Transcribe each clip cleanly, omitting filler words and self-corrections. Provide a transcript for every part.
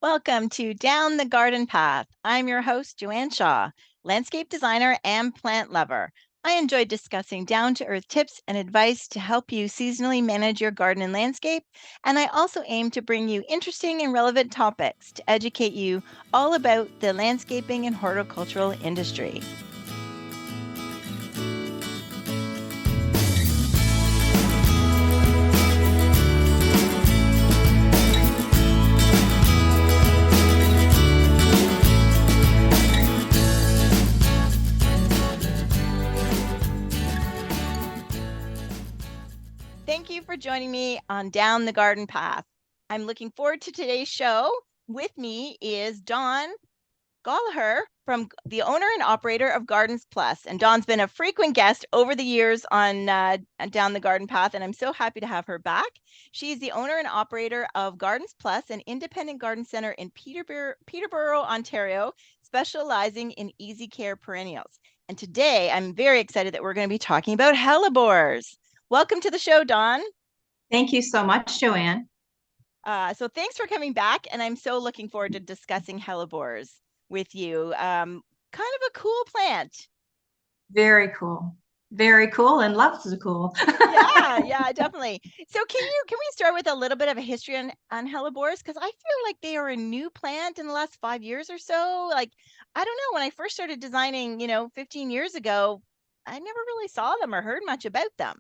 Welcome to Down the Garden Path. I'm your host, Joanne Shaw, landscape designer and plant lover. I enjoy discussing down-to-earth tips and advice to help you seasonally manage your garden and landscape. And I also aim to bring you interesting and relevant topics to educate you all about the landscaping and horticultural industry. Thank you for joining me on Down the Garden Path. I'm looking forward to today's show. With me is Dawn Golloher, from the owner and operator of Gardens Plus. And Dawn's been a frequent guest over the years on Down the Garden Path, and I'm so happy to have her back. She's the owner and operator of Gardens Plus, an independent garden center in Peterborough, Ontario, specializing in easy care perennials. And today I'm very excited that we're going to be talking about Hellebores. Welcome to the show, Dawn. Thank you so much, Joanne. So thanks for coming back, and I'm so looking forward to discussing Hellebores with you. Kind of a cool plant. Very cool. Very cool, and loves the cool. yeah, definitely. So can we start with a little bit of a history on Hellebores? Because I feel like they are a new plant in the last 5 years or so. Like, I don't know, when I first started designing, 15 years ago, I never really saw them or heard much about them.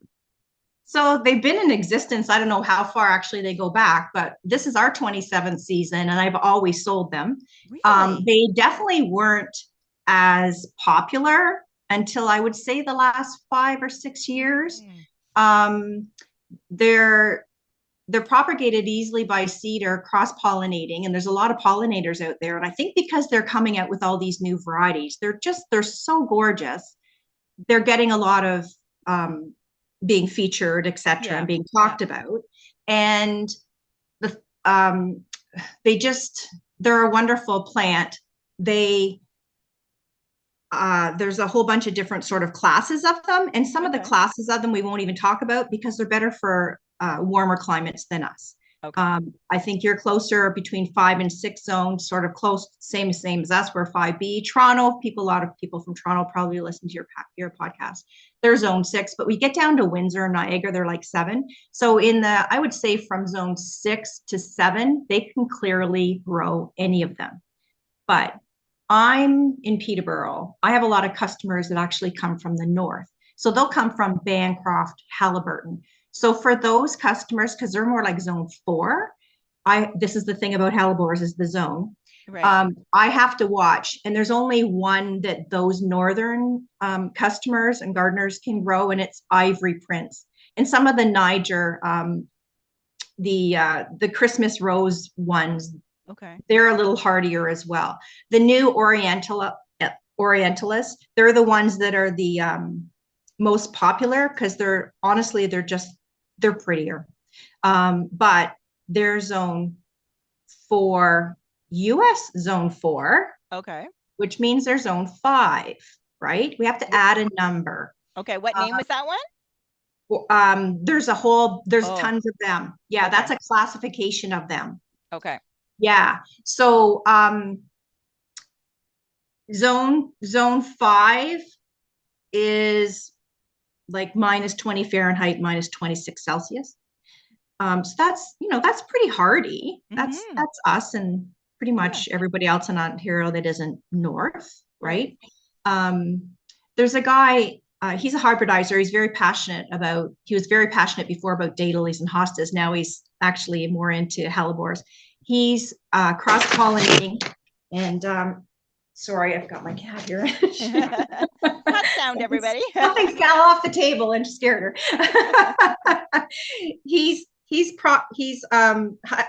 So they've been in existence. I don't know how far actually they go back, but this is our 27th season, and I've always sold them. Really? They definitely weren't as popular until I would say the last 5 or 6 years. They're propagated easily by seed or cross-pollinating, and there's a lot of pollinators out there. And I think because they're coming out with all these new varieties, they're so gorgeous. They're getting a lot of being featured, etc., and being talked about. And they're a wonderful plant. There's a whole bunch of different sort of classes of them, and some of the classes of them we won't even talk about because they're better for warmer climates than us. I think you're closer between 5 and 6 zones, sort of close, same as us. We're 5B. Toronto, a lot of people from Toronto probably listen to your podcast. They're zone 6, but we get down to Windsor and Niagara, they're like 7. So I would say from zone 6 to 7, they can clearly grow any of them. But I'm in Peterborough. I have a lot of customers that actually come from the north. So they'll come from Bancroft, Haliburton. So for those customers, because they're more like zone 4, this is the thing about Hellebores is the zone. Right. I have to watch, and there's only one that those northern customers and gardeners can grow, and it's Ivory Prince. And some of the Niger, the Christmas rose ones, they're a little hardier as well. The new orientalis, they're the ones that are the most popular because they're prettier. But they're zone 4, US zone 4. Okay. Which means they're zone 5, right? We have to add a number. Okay. What name was that one? There's tons of them. Yeah, that's a classification of them. Okay. Yeah. So zone 5 is like minus 20 Fahrenheit, minus 26 Celsius. So that's pretty hardy. That's us and pretty much everybody else in Ontario that isn't north, right? There's a guy, he's a hybridizer. He was very passionate before about daylilies and hostas. Now he's actually more into Hellebores. He's cross-pollinating, and sorry, I've got my cat here. Cat sound, everybody. Something fell off the table and scared her. He's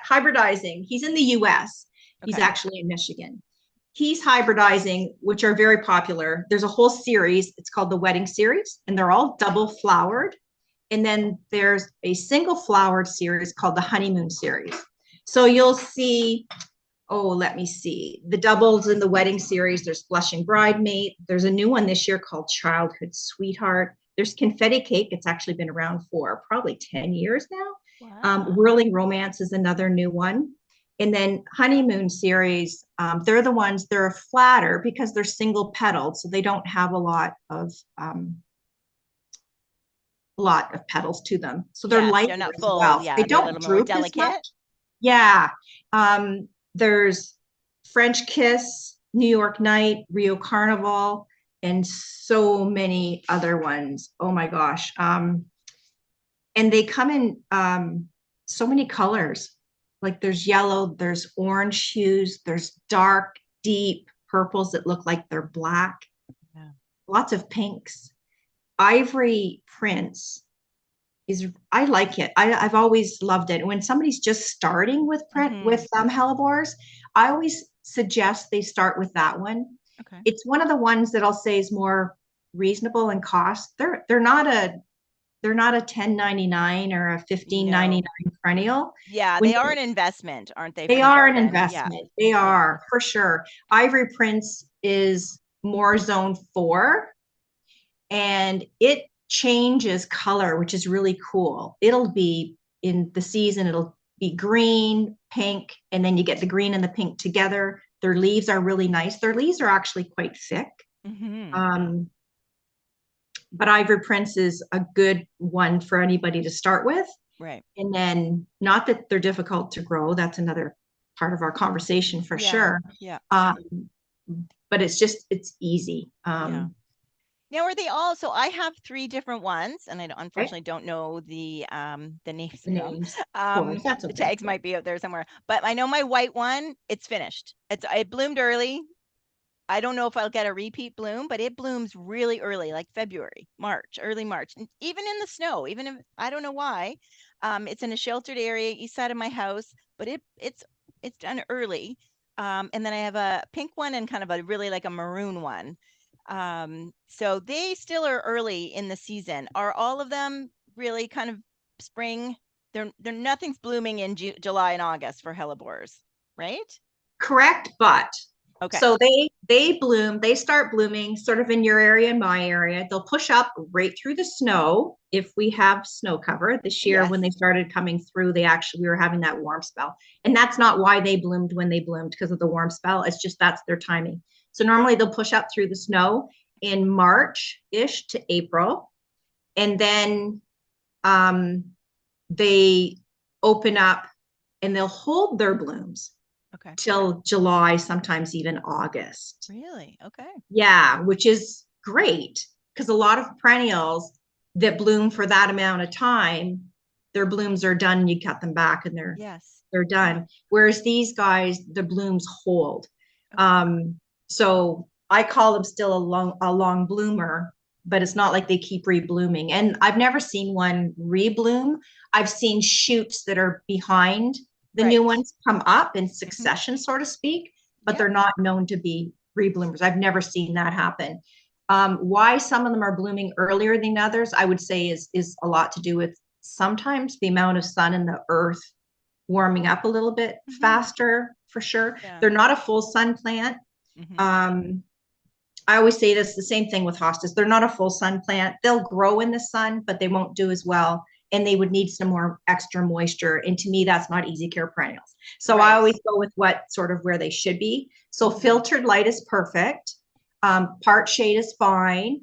hybridizing. He's in the US. He's actually in Michigan. He's hybridizing, which are very popular. There's a whole series. It's called the Wedding Series, and they're all double flowered. And then there's a single flowered series called the Honeymoon Series. So you'll see, let me see, the doubles in the Wedding Series. There's Blushing Bridemaid. There's a new one this year called Childhood Sweetheart. There's Confetti Cake. It's actually been around for probably 10 years now. Wow. Whirling Romance is another new one. And then honeymoon series, they're the ones, they're flatter because they're single petaled, so they don't have a lot of petals to them. So they're lighter they're not as full. well. Yeah, They they're a don't little more droop as delicate. much. Yeah. There's French Kiss, New York Night, Rio Carnival, and so many other ones. Oh my gosh. And they come in so many colors. Like there's yellow, there's orange hues, there's dark, deep purples that look like they're black. Yeah. Lots of pinks. Ivory Prince is, I like it. I've always loved it. When somebody's just starting with Hellebores, I always suggest they start with that one. Okay. It's one of the ones that I'll say is more reasonable in cost. They're not a $10.99 or a $15.99 perennial. Yeah, they are an investment, aren't they? They are an investment. They are for sure. Ivory Prince is more zone 4, and it changes color, which is really cool. It'll be in the season, it'll be green, pink, and then you get the green and the pink together. Their leaves are really nice. Their leaves are actually quite thick. But Ivory Prince is a good one for anybody to start with. Right. And then, not that they're difficult to grow, that's another part of our conversation for sure. Yeah. But it's easy. Now, are they all? So I have 3 different ones, and I unfortunately don't know the names. The tags might be out there somewhere, but I know my white one. It's finished. It bloomed early. I don't know if I'll get a repeat bloom, but it blooms really early, like February, March, early March, and even in the snow. Even if I don't know why, it's in a sheltered area east side of my house, but it's done early. And then I have a pink one and kind of a really like a maroon one. So they still are early in the season. Are all of them really kind of spring? They're nothing's blooming in July and August for Hellebores, right? Correct, but okay. So they bloom, they start blooming sort of in your area and my area. They'll push up right through the snow if we have snow cover. This year when they started coming through, we were having that warm spell. And that's not why they bloomed when they bloomed, because of the warm spell. It's just that's their timing. So normally they'll push up through the snow in March-ish to April. And then they open up and they'll hold their blooms till July, sometimes even August. Really? Okay. Yeah, which is great, because a lot of perennials that bloom for that amount of time, their blooms are done, you cut them back and they're done. Whereas these guys, the blooms hold. So I call them still a long bloomer, but it's not like they keep reblooming. And I've never seen one rebloom. I've seen shoots that are behind the new ones come up in succession, so to speak, but they're not known to be rebloomers. I've never seen that happen. Why some of them are blooming earlier than others, I would say is a lot to do with sometimes the amount of sun in the earth warming up a little bit faster, for sure. They're not a full sun plant. I always say this, the same thing with hostas. They're not a full sun plant. They'll grow in the sun, but they won't do as well. And they would need some more extra moisture. And to me, that's not easy care perennials. So I always go with what sort of where they should be. So filtered light is perfect. Part shade is fine.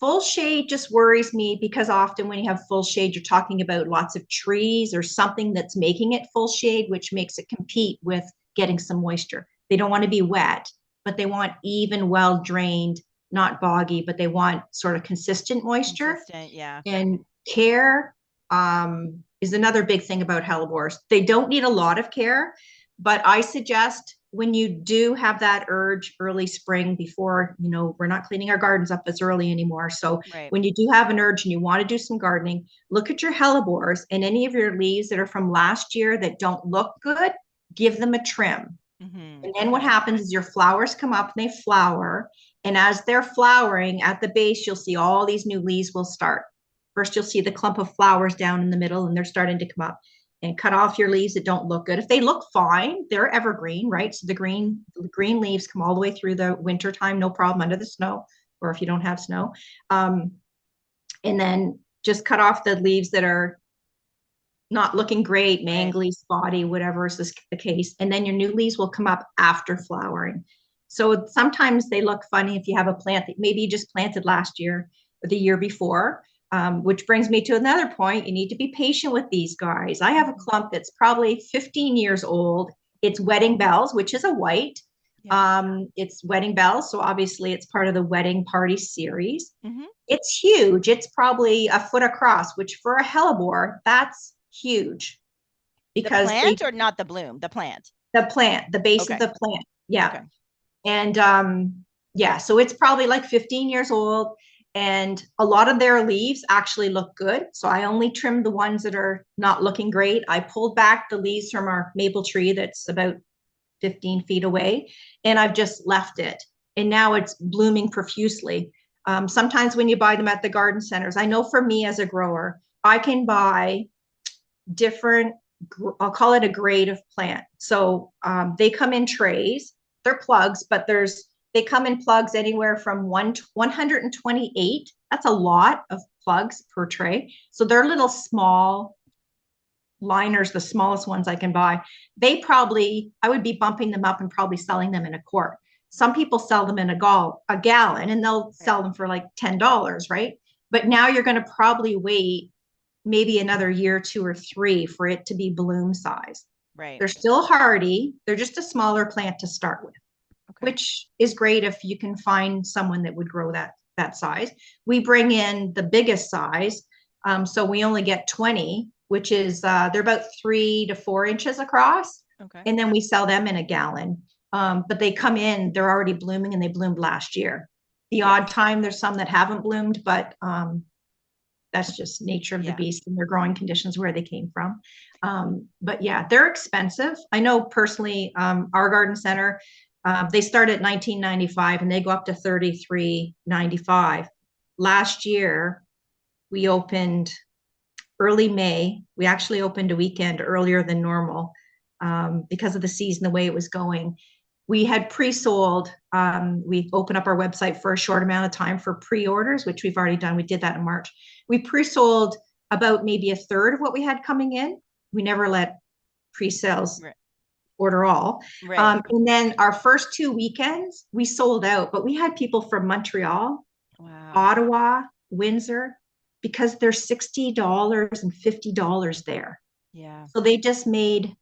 Full shade just worries me, because often when you have full shade, you're talking about lots of trees or something that's making it full shade, which makes it compete with getting some moisture. They don't want to be wet, but they want even, well drained, not boggy, but they want sort of consistent moisture. And care is another big thing about Hellebores. They don't need a lot of care, but I suggest when you do have that urge early spring, before, we're not cleaning our gardens up as early anymore. So when you do have an urge and you want to do some gardening, look at your Hellebores, and any of your leaves that are from last year that don't look good, give them a trim. And then what happens is your flowers come up and they flower. And as they're flowering at the base, you'll see all these new leaves will start. First, you'll see the clump of flowers down in the middle, and they're starting to come up. And cut off your leaves that don't look good. If they look fine, they're evergreen, right? So the green leaves come all the way through the winter time, no problem, under the snow, or if you don't have snow. And then just cut off the leaves that are not looking great, mangly, spotty, whatever is the case. And then your new leaves will come up after flowering. So sometimes they look funny if you have a plant that maybe you just planted last year or the year before, which brings me to another point. You need to be patient with these guys. I have a clump that's probably 15 years old. It's Wedding Bells, which is a white. It's Wedding Bells. So obviously it's part of the Wedding Party series. It's huge. It's probably a foot across, which for a hellebore, that's huge. Because the plant or not the bloom, the plant? The plant, the base of the plant. Yeah. Okay. And yeah, so it's probably like 15 years old. And a lot of their leaves actually look good. So I only trimmed the ones that are not looking great. I pulled back the leaves from our maple tree that's about 15 feet away, and I've just left it. And now it's blooming profusely. Sometimes when you buy them at the garden centers, I know for me as a grower, I can buy different, I'll call it a grade of plant. So they come in trays. They're plugs, but they come in plugs anywhere from 128. That's a lot of plugs per tray. So they're little small liners, the smallest ones I can buy. I would be bumping them up and probably selling them in a quart. Some people sell them in a gallon, and they'll sell them for like $10, right? But now you're going to probably wait maybe another year, 2 or 3 for it to be bloom size. Right. They're still hardy. They're just a smaller plant to start with, which is great if you can find someone that would grow that size. We bring in the biggest size. So we only get 20, which is they're about 3 to 4 inches across. And then we sell them in a gallon. But they come in, they're already blooming, and they bloomed last year. The odd time there's some that haven't bloomed, but that's just nature of the beast and their growing conditions where they came from. But yeah, they're expensive. I know personally, our garden center, they start at $19.95 and they go up to $33.95. Last year, we opened early May. We actually opened a weekend earlier than normal because of the season, the way it was going. We had pre-sold. We opened up our website for a short amount of time for pre-orders, which we've already done. We did that in March. We pre-sold about maybe a third of what we had coming in. We never let pre-sales order all. And then our first 2 weekends, we sold out, but we had people from Montreal, Ottawa, Windsor, because they're $60 and $50 there. Yeah. So they just made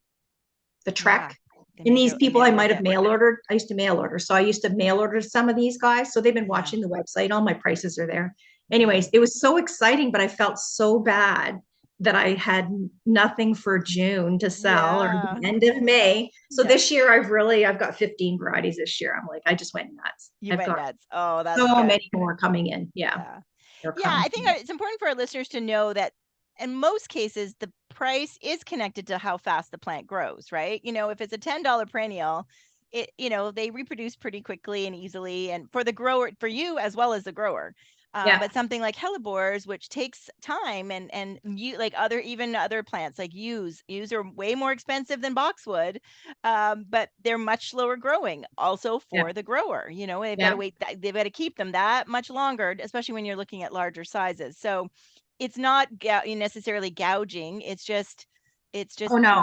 the trek. And these people I might have mail ordered. I used to mail order. So I used to mail order some of these guys. So they've been watching the website. All my prices are there. Anyways, it was so exciting, but I felt so bad that I had nothing for June to sell or the end of May. So this year I've got 15 varieties this year. I'm like, I just went nuts. You went nuts. Oh, that's so many more coming in. Yeah. I think it's important for our listeners to know that in most cases, the price is connected to how fast the plant grows, right? If it's a $10 perennial, they reproduce pretty quickly and easily, and for the grower, for you as well as the grower. But something like Hellebores, which takes time, and you like other plants like yews are way more expensive than boxwood, but they're much slower growing. Also for the grower, they've got to wait. They've got to keep them that much longer, especially when you're looking at larger sizes. So it's not necessarily gouging. It's just the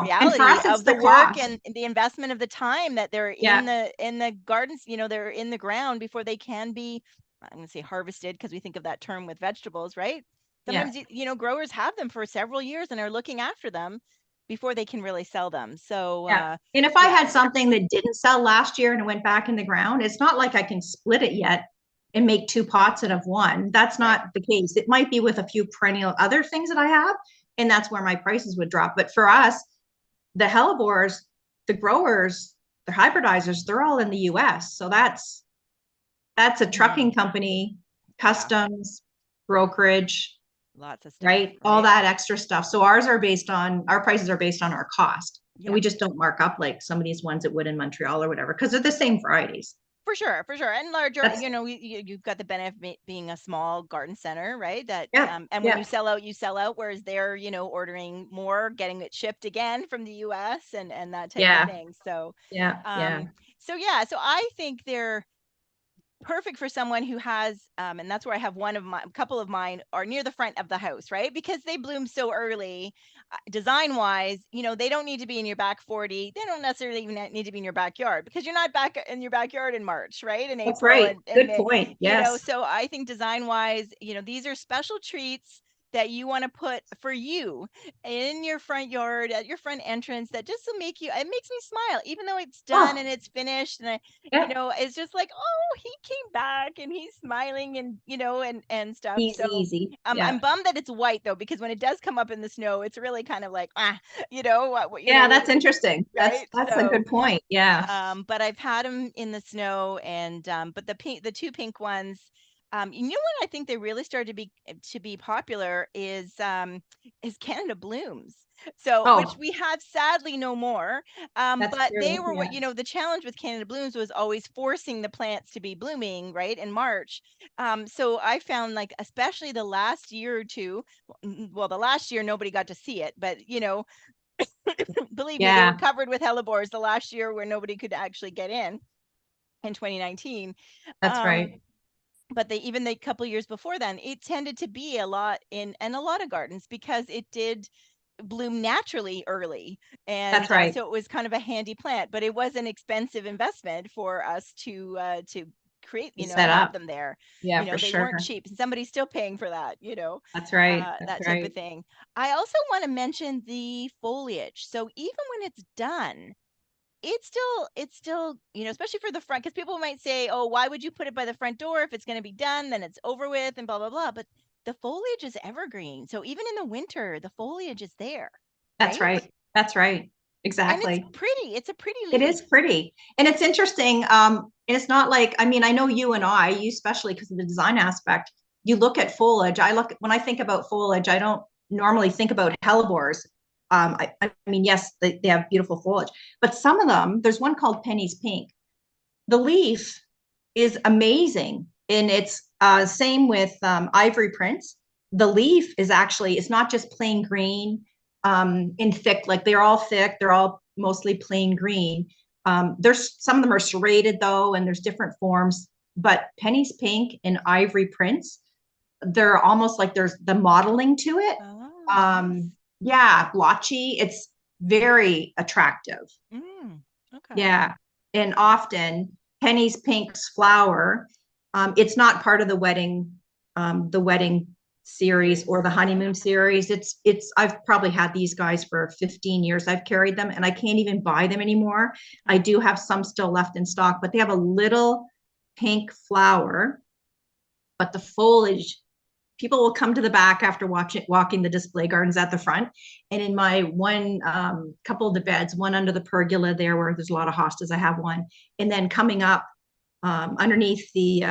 reality of the work and the investment of the time that they're in the gardens. They're in the ground before they can be, I'm going to say harvested, because we think of that term with vegetables, right? Sometimes, growers have them for several years and are looking after them before they can really sell them. So, and if I had something that didn't sell last year and it went back in the ground, it's not like I can split it yet and make 2 pots out of one. That's not the case. It might be with a few perennial other things that I have, and that's where my prices would drop. But for us, the Hellebores, the growers, the hybridizers, they're all in the US. So that's a trucking company, customs, brokerage, lots of stuff, right? All that extra stuff. So our prices are based on our cost. And we just don't mark up like some of these ones that would in Montreal or whatever, because they're the same varieties. For sure. And larger, you've got the benefit of being a small garden center, right? That and when you sell out, whereas they're, ordering more, getting it shipped again from the US and that type of thing. So, so I think perfect for someone who has, and that's where I have a couple of mine are near the front of the house, right? Because they bloom so early, design wise, they don't need to be in your back 40. They don't necessarily even need to be in your backyard, because you're not back in your backyard in March, right? In That's April right. and Good May, point. Yes. so I think design wise, these are special treats that you want to put for you in your front yard, at your front entrance, that just will make it makes me smile, even though it's done Oh, and it's finished. And yeah. it's just like, oh, he came back and he's smiling, and, and stuff. Easy, So easy. Yeah. I'm bummed that it's white though, because when it does come up in the snow, it's really kind of like, Yeah, that's interesting. That's right? that's a So, good point. Yeah. but I've had them in the snow, and but the two pink ones, when I think they really started to be popular is Canada Blooms. So, which Oh, we have sadly no more. that's But they true. were Yeah. the challenge with Canada Blooms was always forcing the plants to be blooming right in March. So I found, like, especially the last year or two, well, the last year nobody got to see it, but believe me, they were Yeah, covered with hellebores the last year where nobody could actually get in 2019. that's Um, right. but even the couple years before then, it tended to be a lot in a lot of gardens, because it did bloom naturally early, That's and right. so it was kind of a handy plant, but it was an expensive investment for us to create, To set have up. them there. Yeah, for They weren't sure. cheap, and somebody's still paying for that, That's right. That's that type of right. thing. I also want to mention the foliage. So even when it's done, it's still, especially for the front, because people might say, oh, why would you put it by the front door? If it's going to be done, then it's over with, and blah blah blah. But the foliage is evergreen, so even in the winter the foliage is there, That's right? right. That's right. And it's Exactly. pretty, it's a pretty It leaf. is pretty. And it's interesting. It's not like, I mean, I know you especially because of the design aspect, you look at foliage. When I think about foliage, I don't normally think about hellebores. I mean, yes, they have beautiful foliage, but some of them, there's one called Penny's Pink. The leaf is amazing. And it's same with Ivory Prince. The leaf is actually, it's not just plain green in thick, like they're all thick, they're all mostly plain green. There's some of them are serrated though, and there's different forms. But Penny's Pink and Ivory Prince, they're almost like there's the modeling to it. Oh, nice. Yeah, blotchy. It's very attractive. Okay. Yeah. And often Penny's Pink's flower, it's not part of the wedding series Series. or the honeymoon series. I've probably had these guys for 15 years. I've carried them and I can't even buy them anymore. I do have some still left in stock, but they have a little pink flower, but the foliage, people will come to the back after walking the display gardens at the front. And in my one couple of the beds, one under the pergola there where there's a lot of hostas, I have one. And then coming up underneath the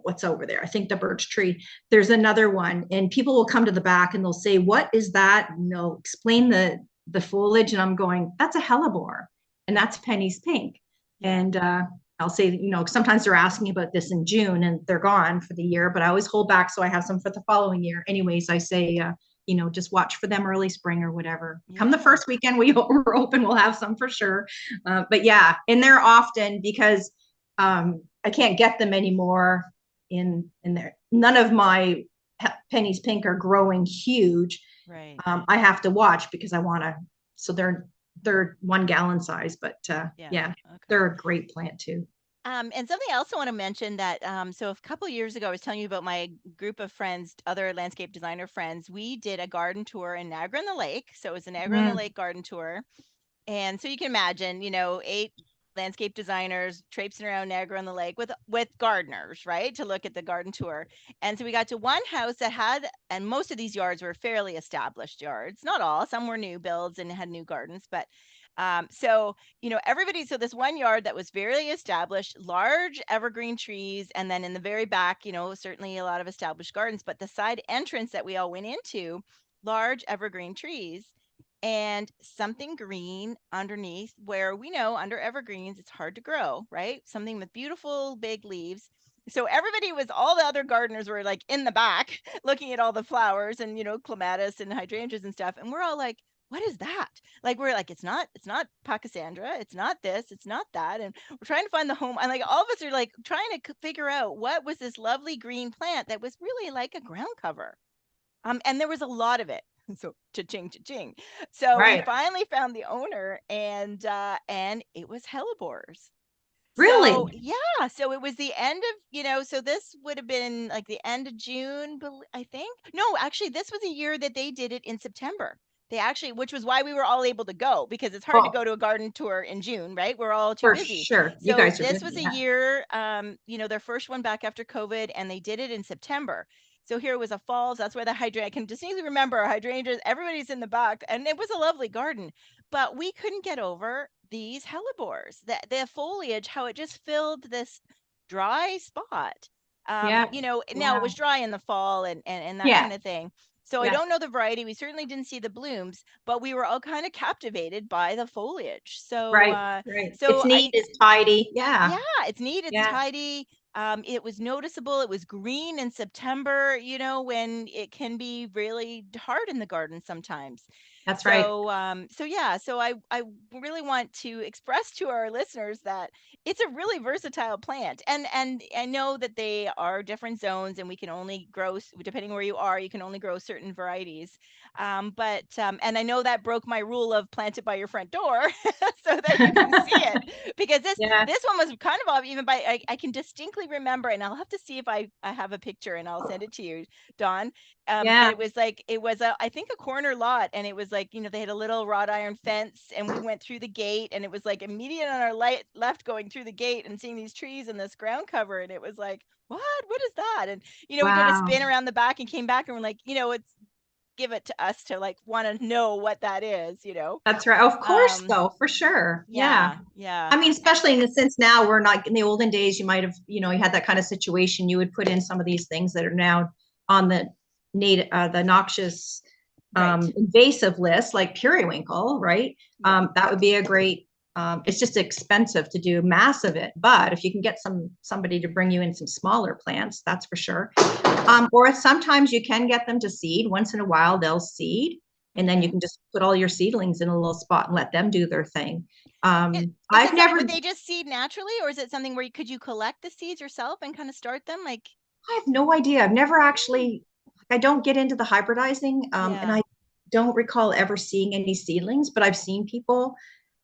what's over there, I think the birch tree, there's another one. And people will come to the back and they'll say, what is that? And they'll explain the foliage. And I'm going, that's a hellebore. And that's Penny's Pink. Yeah. And I'll say, sometimes they're asking about this in June and they're gone for the year, but I always hold back so I have some for the following year. Anyways, I say, just watch for them early spring or whatever. Come the Yeah. first weekend we're open, we'll have some for sure. But yeah, and they're often because I can't get them anymore in there. None of my Penny's Pink are growing huge. Right. I have to watch because I want to. So they're 1 gallon size, but Yeah. yeah, Okay. they're a great plant too. And something I also want to mention that, so a couple of years ago, I was telling you about my group of friends, other landscape designer friends. We did a garden tour in Niagara on the Lake. So it was a Niagara on the Mm, Lake garden tour. And so you can imagine, 8 landscape designers traipsing around Niagara on the Lake with gardeners, right, to look at the garden tour. And so we got to one house that had, and most of these yards were fairly established yards, not all, some were new builds and had new gardens, but so everybody. So this one yard that was very established, large evergreen trees, and then in the very back, certainly a lot of established gardens, but the side entrance that we all went into, large evergreen trees and something green underneath, where we know under evergreens it's hard to grow, right? Something with beautiful big leaves. So all the other gardeners were like in the back looking at all the flowers and clematis and hydrangeas and stuff, and we're all like, what is that? Like, we're like, it's not Pachysandra, it's not this, it's not that. And we're trying to find the home. And like, all of us are like trying to figure out what was this lovely green plant that was really like a ground cover. And there was a lot of it. So cha-ching, cha-ching. So we Right. finally found the owner, and it was Hellebores. So Really? yeah, so it was the end of, so this would have been like the end of June, I think. No, actually, this was a year that they did it in September. They actually, which was why we were all able to go, because it's hard to Oh, go to a garden tour in June, right? We're all too for busy. sure. You So guys are this busy. was a Yeah. year, their first one back after COVID, and they did it in September. So here was a falls. That's where the hydrangea, I can distinctly remember hydrangeas, everybody's in the back, and it was a lovely garden. But we couldn't get over these hellebores, the foliage, how it just filled this dry spot. Yeah. Now it Yeah. was dry in the fall and that Yeah. kind of thing. So I Yeah. don't know the variety. We certainly didn't see the blooms, but we were all kind of captivated by the foliage. So, Right. Right. so It's neat. I, It's tidy. Yeah. yeah, it's neat, it's Yeah. tidy. It was noticeable. It was green in September, when it can be really hard in the garden sometimes. That's right. So yeah, so I really want to express to our listeners that it's a really versatile plant, and I know that they are different zones, and we can only grow, depending where you are, you can only grow certain varieties. But and I know that broke my rule of plant it by your front door so that you can see it, because this Yeah. this one was kind of off, even by, I can distinctly remember, and I'll have to see if I have a picture and I'll send it to you, Dawn. And Yeah. it was like, it was I think a corner lot, and it was like, they had a little wrought iron fence, and we went through the gate, and it was like immediate on our left going through the gate and seeing these trees and this ground cover, and it was like, what is that? And we did a Wow. spin around the back and came back, and we're like, it's, give it to us to like want to know what that is. That's right. Of course, um though, for sure. Yeah. yeah, yeah, I mean, especially in the sense now we're not in the olden days, you might have, you had that kind of situation. You would put in some of these things that are now on the noxious right, invasive list, like periwinkle, right? yeah, That would be a great. It's just expensive to do mass of it, but if you can get somebody to bring you in some smaller plants, that's for sure. Or sometimes you can get them to seed. Once in a while, they'll seed, and then you okay. can just put all your seedlings in a little spot and let them do their thing. Is I've it something, never would they just seed naturally, or is it something where could you collect the seeds yourself and kind of start them like? I have no idea. I've never Mm, actually, I don't get into the hybridizing, and yeah, I don't recall ever seeing any seedlings, but I've seen people.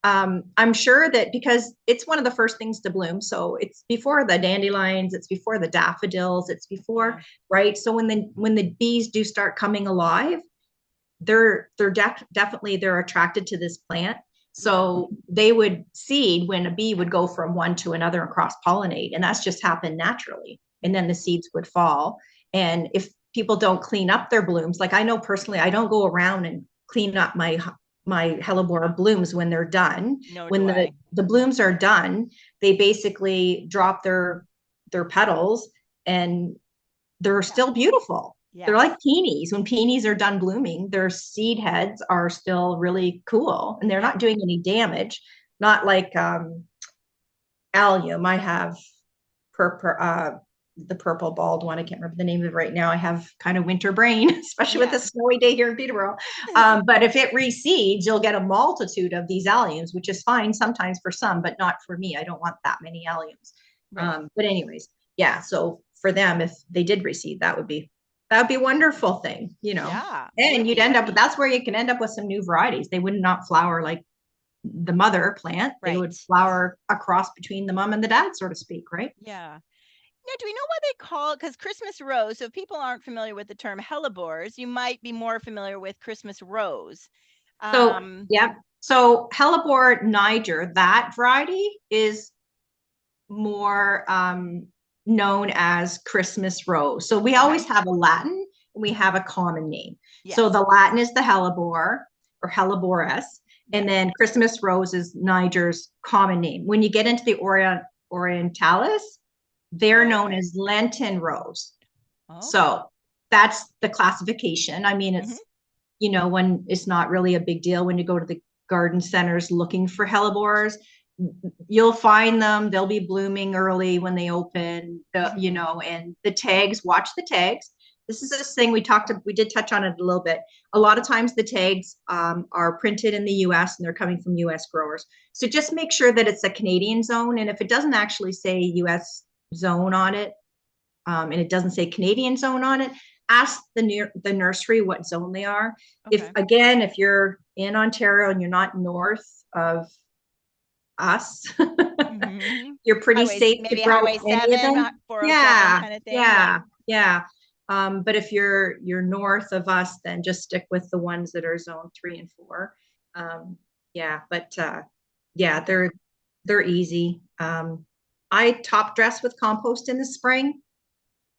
I'm sure that because it's one of the first things to bloom, so it's before the dandelions, it's before the daffodils, it's before, yeah, right? So when the bees do start coming alive, definitely they're attracted to this plant. yeah, So they would seed when a bee would go from one to another and cross pollinate, and that's just happened naturally. And then the seeds would fall. And if people don't clean up their blooms, like I know personally, I don't go around and clean up my hellebore blooms when they're done. nor When do the I. the blooms are done, they basically drop their petals, and they're Yeah, still beautiful. They're like yes, peonies. When peonies are done blooming, their seed heads are still really cool, and they're yeah, not doing any damage. Not like allium. I have the purple bald one. I can't remember the name of it right now. I have kind of winter brain, especially with yeah. a snowy day here in Peterborough. But if it reseeds, you'll get a multitude of these alliums, which is fine sometimes for some, but not for me. I don't want that many alliums. Right, But anyways, yeah. So for them, if they did reseed, that would be a wonderful thing. yeah, would And you'd be, end up. That's where you can end up with some new varieties. They would not flower like the mother plant. They would right, flower a cross between the mom and the dad, so to speak, right? yeah. Now, do we know what they call, because Christmas rose, so if people aren't familiar with the term hellebores, you might be more familiar with Christmas rose. So, um yeah. So Hellebore Niger, that variety is more known as Christmas rose. So we okay, always have a Latin and we have a common name. So yes, the Latin is the Hellebore or Helleborus, and yes, then Christmas rose is Niger's common name. When you get into the orientalis, they're known okay, as Lenten Rose. okay, So that's the classification. I mean, hmm, when it's not really a big deal when you go to the garden centers looking for hellebores. You'll find them. They'll be blooming early when they open, hmm, and the tags, watch the tags. This is this thing we did touch on it a little bit. A lot of times the tags are printed in the US and they're coming from US growers. So just make sure that it's a Canadian zone. And if it doesn't actually say US zone on it, and it doesn't say Canadian zone on it, ask the nursery what zone they are. Okay. If you're in Ontario and you're not north of us, you're pretty safe to grow Highway 7, 407 kind of thing. Yeah. But if you're north of us, then just stick with the ones that are zone 3 and 4. They're easy. I top dress with compost in the spring.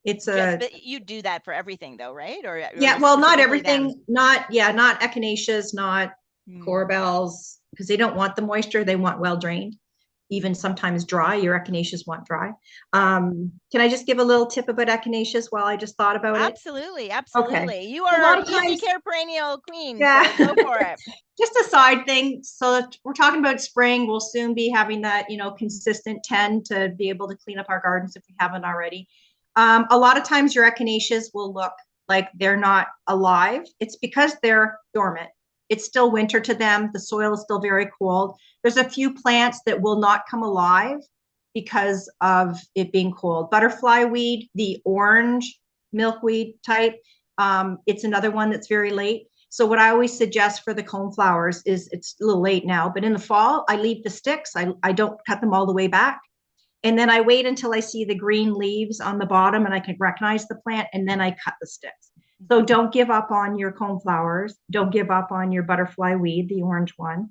But you do that for everything though, right? Or not everything, not echinaceas, not corbels, because they don't want the moisture. They want well drained, even sometimes dry. Your echinaceas want dry. Can I just give a little tip about echinaceas while I just thought about it? Absolutely. Okay. You are our easy care perennial queen. Yeah. So go for it. Just a side thing. So we're talking about spring. We'll soon be having that, consistent 10 to be able to clean up our gardens if we haven't already. A lot of times your echinaceas will look like they're not alive. It's because they're dormant. It's still winter to them. The soil is still very cold. There's a few plants that will not come alive because of it being cold. Butterfly weed, the orange milkweed type, it's another one that's very late. So what I always suggest for the coneflowers is, it's a little late now, but in the fall, I leave the sticks. I don't cut them all the way back. And then I wait until I see the green leaves on the bottom and I can recognize the plant, and then I cut the sticks. So don't give up on your coneflowers. Don't give up on your butterfly weed, the orange one.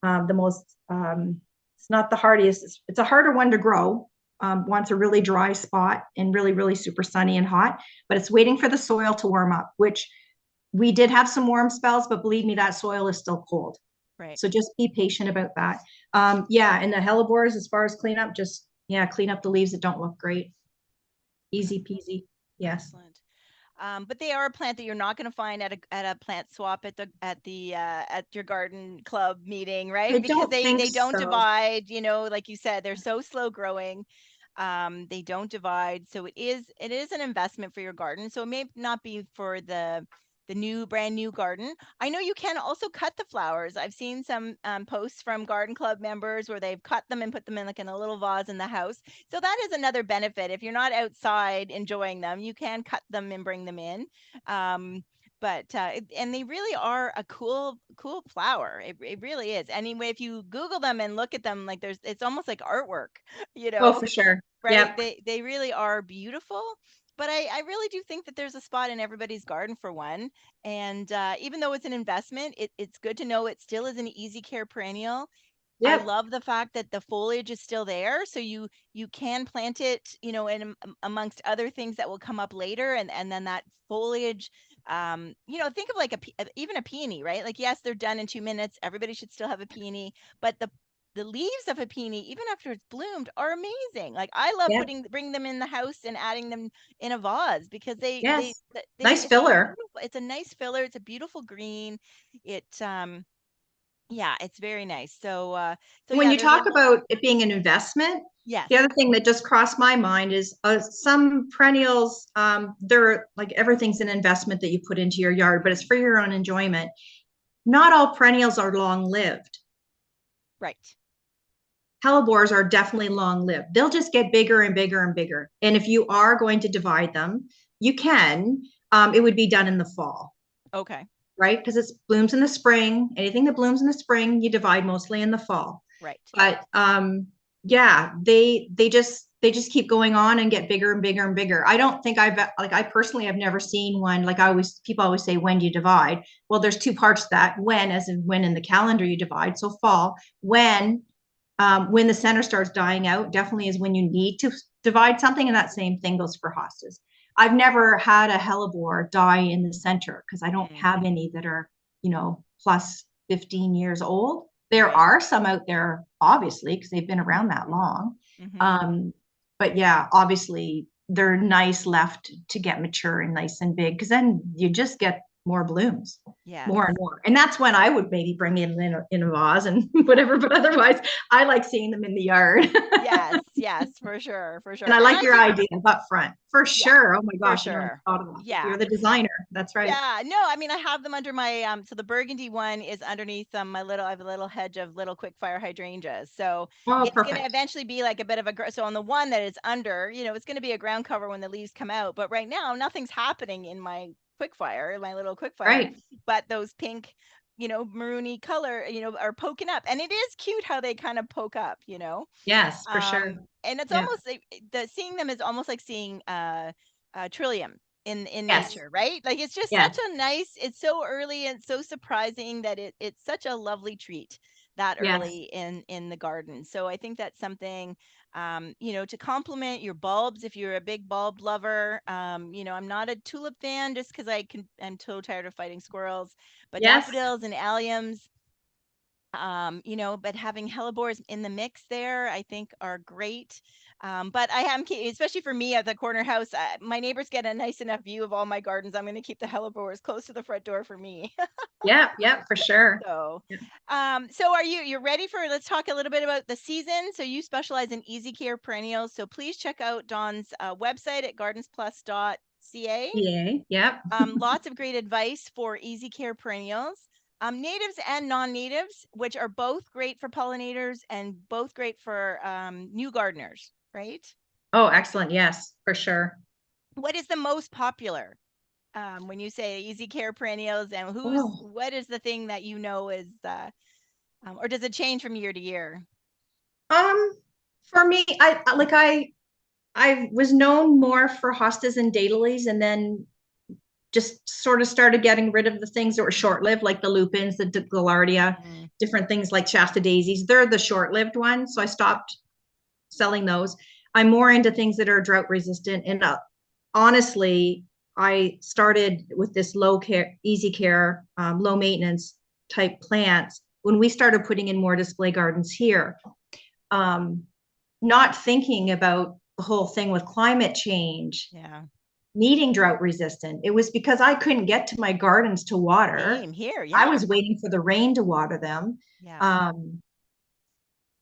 It's not the hardest. It's a harder one to grow. Wants a really dry spot and really, really super sunny and hot, but it's waiting for the soil to warm up, which we did have some warm spells, but believe me, that soil is still cold. Right. So just be patient about that. And the Hellebores, as far as cleanup, just clean up the leaves that don't look great. Easy peasy. Yes. Excellent. But they are a plant that you're not going to find at a plant swap at your garden club meeting, right? Because they don't divide. Like you said, they're so slow growing. They don't divide, so it is an investment for your garden. So it may not be for the brand new garden. I know you can also cut the flowers. I've seen some posts from garden club members where they've cut them and put them in a little vase in the house. So that is another benefit. If you're not outside enjoying them, you can cut them and bring them in. And they really are a cool flower. It really is. Anyway, if you Google them and look at them, it's almost like artwork, Oh, for sure. Right. Yep. They really are beautiful. But I really do think that there's a spot in everybody's garden for one. And even though it's an investment, it's good to know it still is an easy care perennial. Yep. I love the fact that the foliage is still there. So you can plant it, in amongst other things that will come up later. And then that foliage, think of even a peony, right? Like, yes, they're done in 2 minutes. Everybody should still have a peony, but the leaves of a peony, even after it's bloomed, are amazing. Like, I love bringing them in the house and adding them in a vase because they nice filler. It's a nice filler. It's a beautiful green. It's very nice. So when you talk about it being an investment, yes. The other thing that just crossed my mind is some perennials, they're like, everything's an investment that you put into your yard, but it's for your own enjoyment. Not all perennials are long-lived. Right. Hellebores are definitely long-lived. They'll just get bigger and bigger and bigger. And if you are going to divide them, you can. It would be done in the fall. Okay. Right? Because it blooms in the spring. Anything that blooms in the spring, you divide mostly in the fall. Right. But they just keep going on and get bigger and bigger and bigger. I don't think I personally have never seen one. People always say, when do you divide? Well, there's two parts to that. When, as in when in the calendar you divide. So fall. When the center starts dying out, definitely is when you need to divide something. And that same thing goes for hostas. I've never had a hellebore die in the center because I don't have any that are, plus 15 years old. There are some out there, obviously, because they've been around that long. But yeah, obviously they're nice left to get mature and nice and big, because then you just get more blooms, more and more. And that's when I would maybe bring in a vase and whatever, but otherwise I like seeing them in the yard. Yes. yes, for sure, for sure. And I like your idea up front, for Yeah, sure. Oh my for gosh, I never sure. thought of that. Yeah. You're the designer. That's right. Yeah, no, I mean, I have them under my so the burgundy one is underneath my little, I have a little hedge of little quick fire hydrangeas. So Oh, it's going to perfect. eventually be like a bit of a so on the one that is under, you know, it's going to be a ground cover when the leaves come out. But right now, nothing's happening in my quick fire, my little quick fire. Right. But those pink, you know, maroony color, you know, are poking up, and it is cute how they kind of poke up, you know. Yes, for sure. And it's Yeah. almost like seeing them is almost like seeing trillium in Yes. nature, right? Like it's just Yes. such a nice, it's so early and so surprising that it's such a lovely treat that Yes. early in the garden. So I think that's something you know, to complement your bulbs if you're a big bulb lover. You know, I'm not a tulip fan just because I'm so tired of fighting squirrels, but Yes. daffodils and alliums, you know, but having hellebores in the mix there, I think are great. But I am, especially for me at the corner house, my neighbors get a nice enough view of all my gardens. I'm going to keep the hellebores close to the front door for me. Yeah. Yeah, for sure. So, Yeah. so are you're ready for, let's talk a little bit about the season. So you specialize in easy care perennials. So please check out Dawn's website at gardensplus.ca. Yeah. Yep. Lots of great advice for easy care perennials, natives and non-natives, which are both great for pollinators and both great for new gardeners, right? Oh, excellent. Yes, for sure. What is the most popular when you say easy care perennials, and Oh, what is the thing that you know is, or does it change from year to year? um, for me, I was known more for hostas and daylilies, and then just sort of started getting rid of the things that were short-lived, like the lupins, the gaillardia, Mm, different things like Shasta daisies. They're the short-lived ones, so I stopped selling those. I'm more into things that are drought resistant. And honestly, I started with this low care, easy care, low maintenance type plants when we started putting in more display gardens here. Um, Not thinking about the whole thing with climate change, yeah, needing drought resistant. It was because I couldn't get to my gardens to water. same here. I Yeah, was waiting for the rain to water them. yeah. Um,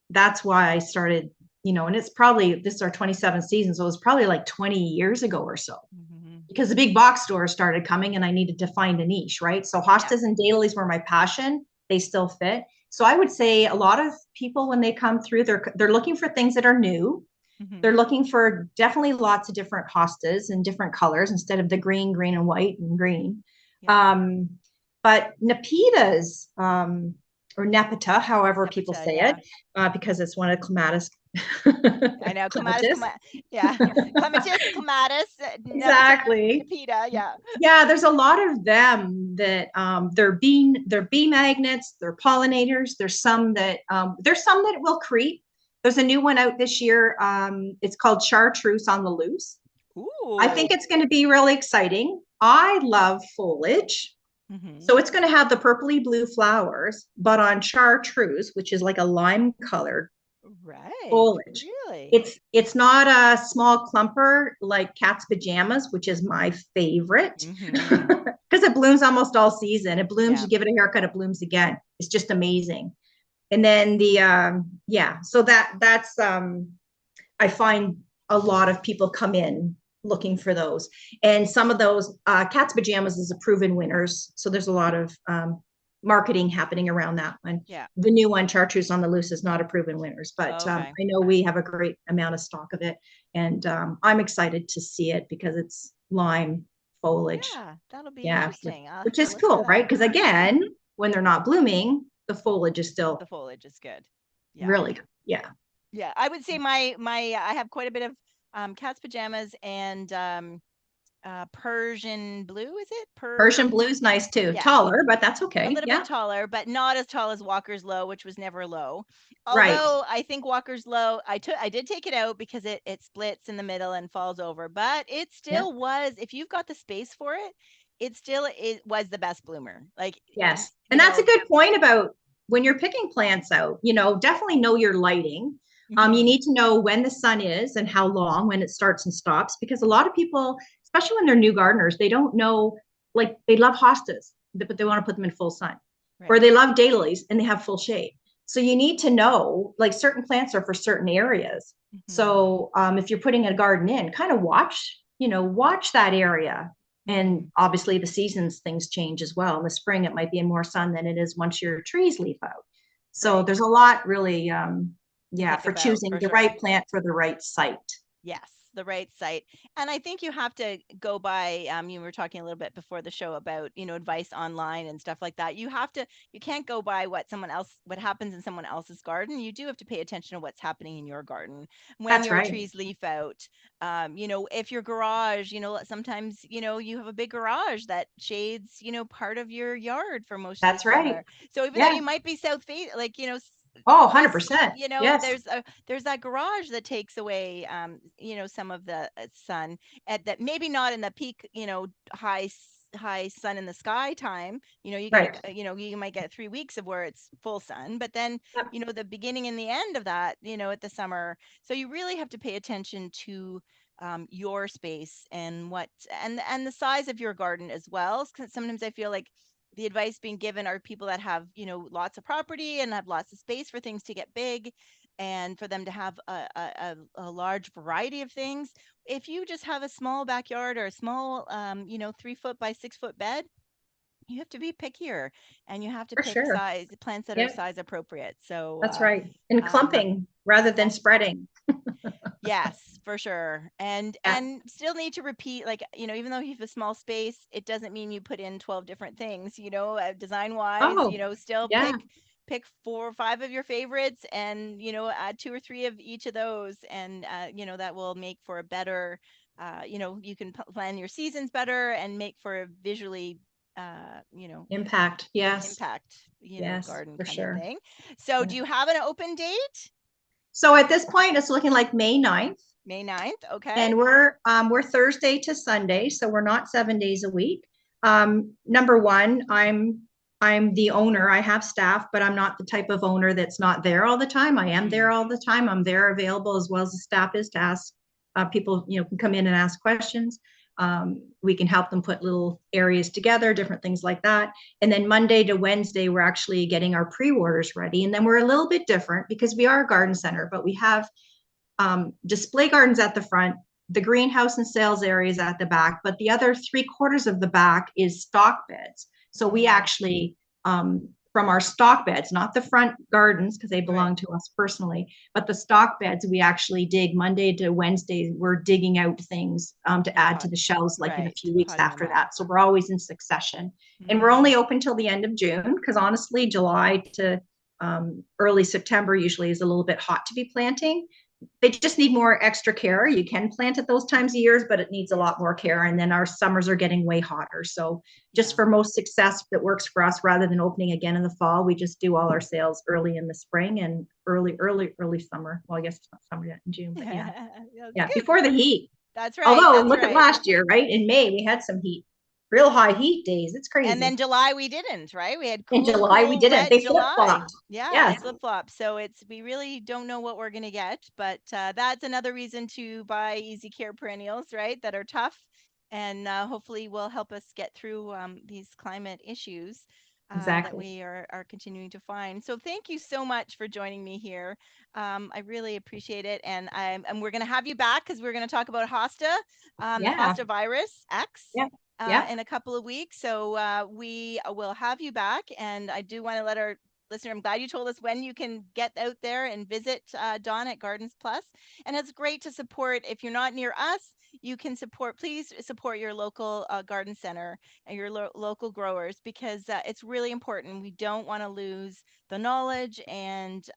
that's why I started, and it's probably, this is our 27th season. So it was probably like 20 years ago or so, Hmm. because the big box stores started coming and I needed to find a niche, right? So Yeah. hostas and dailies were my passion. They still fit. So I would say a lot of people, when they come through, they're looking for things that are new. Hmm. They're looking for definitely lots of different hostas and different colors instead of the green, green and white and green. Yeah. Um, but nepitas, or nepeta, however people Nepeta, say yeah. it, because it's one of the clematis. I know Clematis. yeah, clematis, clematis, nepeta, Exactly. nepeta, yeah. Yeah, there's a lot of them that they're bee magnets, they're pollinators. There's some that will creep. There's a new one out this year. It's called chartreuse on the loose. I Ooh. think it's going to be really exciting. I love foliage. Hmm. So it's going to have the purpley blue flowers, but on chartreuse, which is like a lime colored Right. foliage. Really? It's not a small clumper like cat's pajamas, which is my favorite, Hmm. because it blooms almost all season. It blooms, Yeah. you give it a haircut, it blooms again. It's just amazing. And then so that's I find a lot of people come in looking for those. And some of those, cat's pajamas is a proven winners. So there's a lot of marketing happening around that one. Yeah. The new one, chartreuse on the loose, is not a proven winners, but Okay. I know we have a great amount of stock of it. And I'm excited to see it because it's lime foliage. Yeah, that'll be Yeah, interesting. I'll have which to is look for cool, that. right? Because again, when they're not blooming, the foliage is The still foliage is good. Yeah. really good. Yeah. Yeah. I would say my I have quite a bit of cat's pajamas and Persian blue, is it? Persian blue's nice too. Yeah. Taller, but that's A okay. little bit Yeah. taller, but not as tall as Walker's Low, which was never low. Right. Although I think Walker's Low, I did take it out because it splits in the middle and falls over, but it Yeah. still was, if you've got the space for it, it was the best bloomer. Like, Yes. And you that's a know, good point about when you're picking plants out, definitely know your lighting. You mhm, need to know when the sun is and how long, when it starts and stops, because a lot of people, especially when they're new gardeners, they don't know, like they love hostas, but they want to put them in full sun, or right. they love daylilies and they have full shade. So you need to know, like certain plants are for certain areas. So if you're putting a garden in, kind of watch that area. And obviously the seasons, things change as well. In the spring, it might be in more sun than it is once your trees leaf out. So there's a lot really, for choosing the right plant for the right site. Yes, the right site. And I think you have to go by, you were talking a little bit before the show about, advice online and stuff like that. You can't go by what happens in someone else's garden. You do have to pay attention to what's happening in your garden when your trees leaf out. If your garage, sometimes, you have a big garage that shades, part of your yard for most of the summer. So even though you might be south face, like, oh, 100%. There's that garage that takes away, some of the sun that maybe not in the peak, high sun in the sky time. You get you might get 3 weeks of where it's full sun, but then the beginning and the end of that, at the summer. So you really have to pay attention to your space and and the size of your garden as well. 'Cause sometimes I feel like the advice being given are people that have, lots of property and have lots of space for things to get big and for them to have a large variety of things. If you just have a small backyard or a small, 3 foot by 6 foot bed, you have to be pickier and you have to pick plants that are size appropriate. So that's right. And clumping rather than spreading. Yes, for sure. And still need to repeat, like, even though you have a small space, it doesn't mean you put in 12 different things, design wise, still pick 4 or 5 of your favorites and, add 2 or 3 of each of those. And, that will make for a better, you can plan your seasons better and make for a visually, impact. Garden kind of thing. So do you have an open date? So at this point, it's looking like May 9th. May 9th, okay. And we're Thursday to Sunday, so we're not 7 days a week. Number one, I'm the owner. I have staff, but I'm not the type of owner that's not there all the time. I am there all the time. I'm there available as well as the staff is to ask people, can come in and ask questions. We can help them put little areas together, different things like that. And then Monday to Wednesday, we're actually getting our pre-orders ready. And then we're a little bit different because we are a garden center, but we have display gardens at the front, the greenhouse and sales areas at the back, but the other 3/4 of the back is stock beds. So we actually, from our stock beds, not the front gardens because they belong to us personally, but the stock beds, we actually dig Monday to Wednesday. We're digging out things to add to the shelves like in a few weeks after that. So we're always in succession. And we're only open till the end of June because honestly, July to early September usually is a little bit hot to be planting. They just need more extra care. You can plant at those times of years, but it needs a lot more care. And then our summers are getting way hotter. So just for most success that works for us, rather than opening again in the fall, we just do all our sales early in the spring and early summer. Well, I guess it's not summer yet in June, but before the heat. That's right. Although look at last year, right? In May, we had some heat. Real high heat days. It's crazy. And then July we didn't, right? We had in July we didn't. They flip-flopped. Yeah, flip-flop. So we really don't know what we're going to get, but that's another reason to buy Easy Care perennials, right? That are tough and hopefully will help us get through these climate issues that we are continuing to find. So thank you so much for joining me here. I really appreciate it. And we're going to have you back because we're going to talk about hosta, the hosta virus X. In a couple of weeks. So we will have you back. And I do want to let our listener, I'm glad you told us when you can get out there and visit Dawn at Gardens Plus. And it's great to support. If you're not near us, you can please support your local garden center and your local growers because it's really important. We don't want to lose the knowledge and,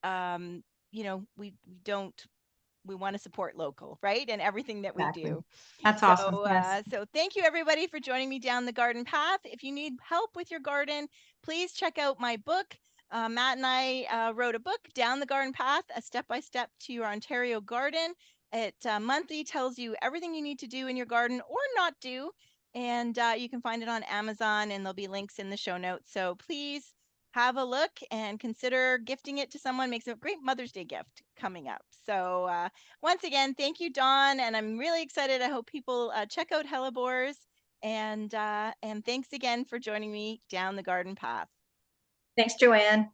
we want to support local, right? And everything that we do. That's awesome. Yes. So thank you everybody for joining me down the garden path. If you need help with your garden, please check out my book. Matt and I wrote a book, Down the Garden Path, a step-by-step to your Ontario garden. It monthly tells you everything you need to do in your garden or not do. And you can find it on Amazon and there'll be links in the show notes. So please have a look and consider gifting it to someone. Makes a great Mother's Day gift coming up. So once again, thank you, Dawn. And I'm really excited. I hope people check out Hellebores. And thanks again for joining me down the garden path. Thanks, Joanne.